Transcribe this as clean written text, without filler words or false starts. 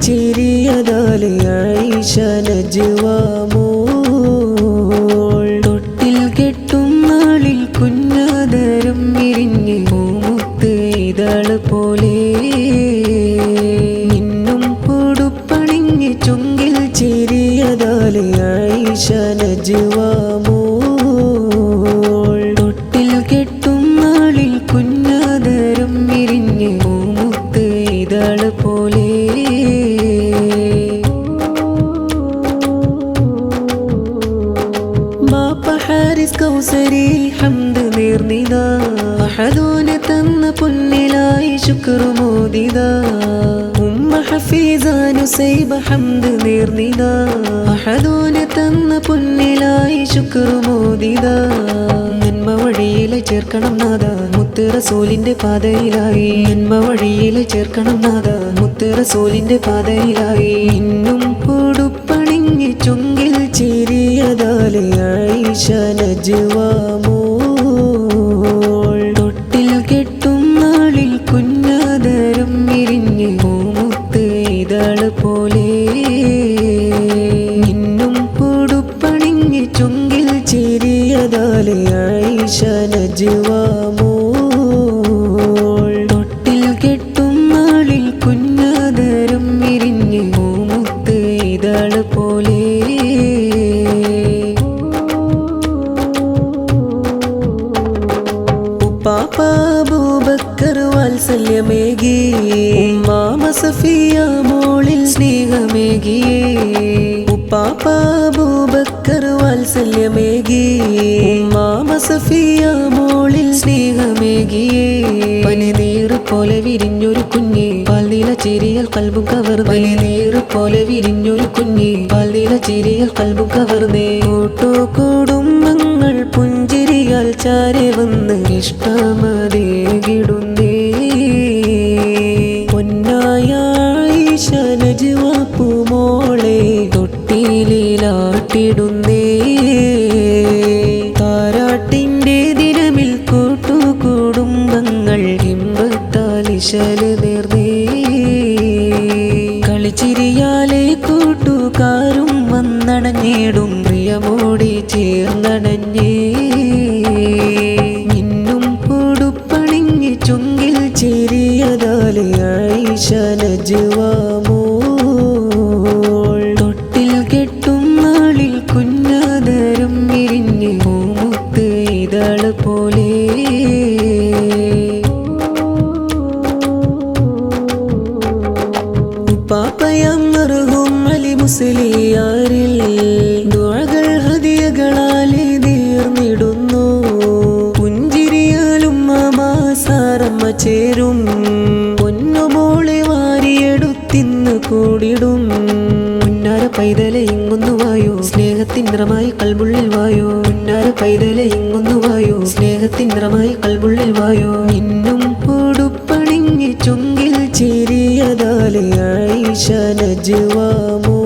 ചിരിയതാലെ ആയിഷ നജ്വാമോൾ തൊട്ടിൽ കെട്ടും നാളിൽ കുഞ്ഞാദരം വിരിഞ്ഞ് പൂമുത്ത് ഇതള് പോലെ ഇന്നും പൊടുപ്പണിഞ്ഞ് ചുങ്കിൽ ചിരിയതാലെ ആയിഷ നജ്വാമോൾ തൊട്ടിൽ കെട്ടും നാളിൽ കുഞ്ഞാദരം വിരിഞ്ഞ് പൂമുത്ത് ഇതള് പോലെ ഹാരിസ് കൗസരി ഹംദ് നേർന്നിതാ അഹദൂന് തന്ന പൊന്നിലായി ശുക്റ് മോദിതാ ഉമ്മ ഹഫീസാനു സൈബ ഹംദ് നേർന്നിതാ അഹദൂന് തന്ന പൊന്നിലായി ശുക്റ് മോദിതാ നന്മ വഴിയിലെ ചേർക്കണം നാദ മുത്ത് റസൂലിന്റെ പാതയിലായി നന്മ വഴിയിലെ ചേർക്കണം നാദ മുത്ത് റസൂലിന്റെ പാതയിലായി ഇന്നും പൊടുപ്പണിഞ്ഞ് ചുങ്കിൽ ചിരിയതാലെ ആയിഷ നജ്വാമോൾ തൊട്ടിൽ കെട്ടും നാളിൽ കുഞ്ഞാദരം വിരിഞ്ഞ് പൂമുത്ത് ഇതള് പോലെ ഇന്നും പൊടുപ്പണിഞ്ഞ് ചുങ്കിൽ ചിരിയതാലെ ആയിഷ നജ്വാമോൾ തൊട്ടിൽ കെട്ടും നാളിൽ കുഞ്ഞാദരം വിരിഞ്ഞ് പൂമുത്ത് ഇതള് പോലെ പാപ്പ അബൂബക്കർ വാത്സല്യമേകി ഉമ്മാമ സഫിയ മോളിൽ സ്നേഹമേകിയേ ഉപ്പാപ്പ അബൂബക്കർ വാത്സല്യമേകി ഉമ്മാമ സഫിയ മോളിൽ സ്നേഹമേകിയേ പനിനീറ് പോലെ വിരിഞ്ഞൊരു കുഞ്ഞ് പാൽനീല ചിരിയൽ കൽബും കവർന്നേ പനിനീറ് പോലെ വിരിഞ്ഞൊരു കുഞ്ഞ് പാൽനീല ചിരിയൽ കൽബും കവർന്നേ കുടുംബങ്ങൾ പുഞ്ചിരിയാൽ ചാരെ വന്ന് ഇഷ്ടമതേകിടുന്നേ പൊന്നായ ആയിഷ നജ്വാപ്പു മോളെ തൊട്ടിലാട്ടിടുന്നേ താരാട്ടിന്റെ ദിനമിൽ കൂട്ടുകുടുംബങ്ങൾ ഇമ്പത്താൽ ഇശല് നേർന്നേ കളിച്ചിരിയാലെ കൂട്ടുകാരും വന്നടഞ്ഞിടും പ്രിയമോടി ചേർന്നടഞ്ഞേ ഇന്നും പൊടുപ്പണിഞ്ഞ് ചുങ്കിൽ ചിരിയതാലെ ആയിഷ നജ്വാമോൾ തൊട്ടിൽ കെട്ടും നാളിൽ കുഞ്ഞാദരം വിരിഞ്ഞ് പൂമുത്ത് ഇതള് പോലെ പാപ്പയമ്മറും അലി മുസ്ലിയാരിൽ ദുആകൾ ഹദിയകളാലെ തീർന്നിടുന്നു പുഞ്ചിരിയാലും മാസാറമ്മ ചേരും പൊന്നുമോളെ വാരിയെടുത്തിന്ന് കൂടിടും പുന്നാര പൈതലെ ഇങ്ങൊന്നു വായോ സ്നേഹത്തിൻ നിറമായി കൽബുള്ളിൽ വായോ പുന്നാര പൈതലെ ഇങ്ങൊന്നു വായോ സ്നേഹത്തിൻ നിറമായി കൽബുള്ളിൽ വായോ ഇന്നും പൊടുപ്പണിഞ്ഞ് ചുങ്കിൽ ചിരിയതാലെ ആയിഷ നജ്വാമോ